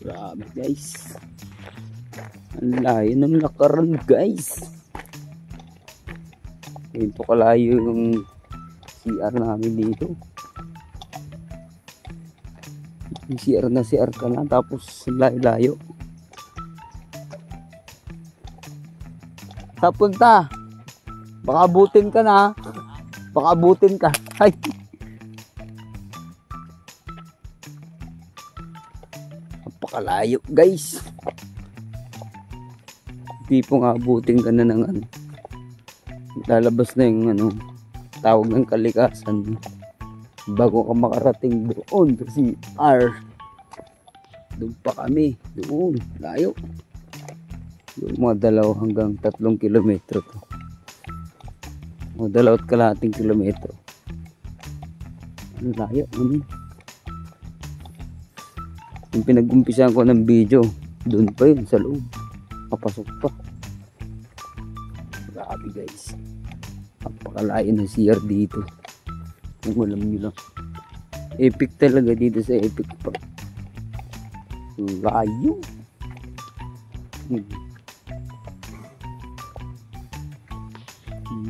Grabe guys. Ang layo ng lakaran guys. Ito kalayo yung CR namin dito. Yung CR na CR ka na, tapos layo-layo. Sa punta. Baka abutin ka na. Baka abutin ka. Ay. Napakalayo guys. Tipo nga abutin ka na ng ano. Lalabas na yung ano, tawag ng kalikasan bago ka makarating doon kasi doon pa kami, doon layo, doon mga 2 hanggang 3 kilometro to, mga 2.5 kilometro. Ang layo yung pinag-umpisahan ko ng video, doon pa yun sa loob, papasok pa. Grabe guys, napakalayo ng CR dito. Kung alam nyo lang, epic talaga dito sa Epic Park. Layo.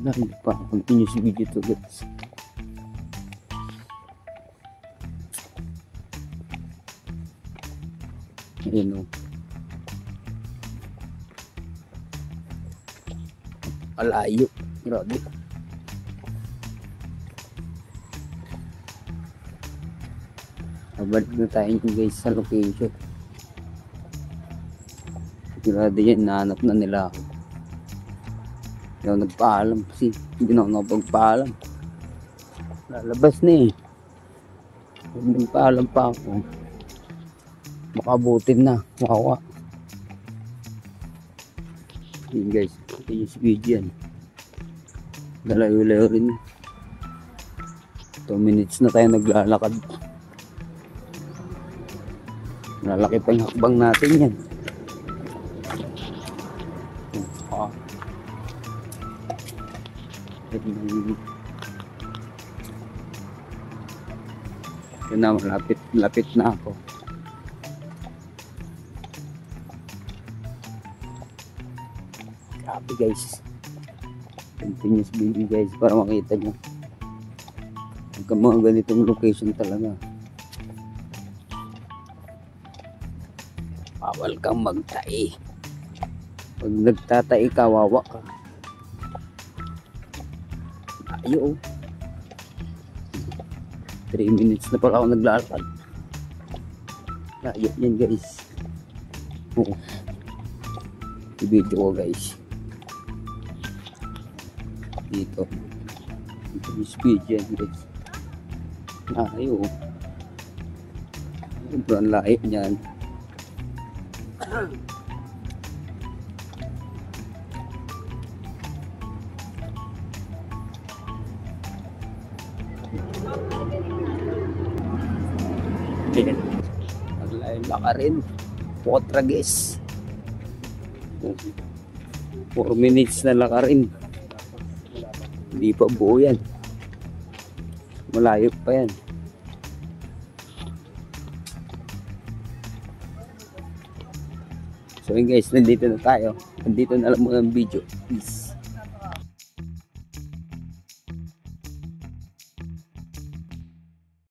Layo pa. Continue si video to guys. Ayan o. Alayo. Grabe. Balik na tayo guys sa location. Sigurado yan, nahanap na nila ako. Hindi ako nagpaalam kasi hindi na ako nakapagpaalam. Lalabas na eh. Kung nagpaalam pa ako, makabutin na. Wawa. Yun guys, ito yung speed yan. Dalayo-layo rin. 2 minutes na tayo naglalakad. Lalaki pa yung hakbang natin yan. Yun na, malapit na ako. Grabe guys. Continuous video guys para makita nyo. Pagka mga ganitong location talaga, bawal kang magtai. Pag nagtatai ka, wawa ka. Ayo. 3 minutes na pala ako naglalakad. Layo yan guys. I-video ko guys. Dito. Ito yung speed yan guys. Layo. Sobrang layo yan. Ayan. Naglayon laka rin. Potrages. 4 minutes na laka rin. Hindi pa buo yan. Malayo pa yan. So yun guys, nandito na tayo. Nandito na lang muna ang video. Peace.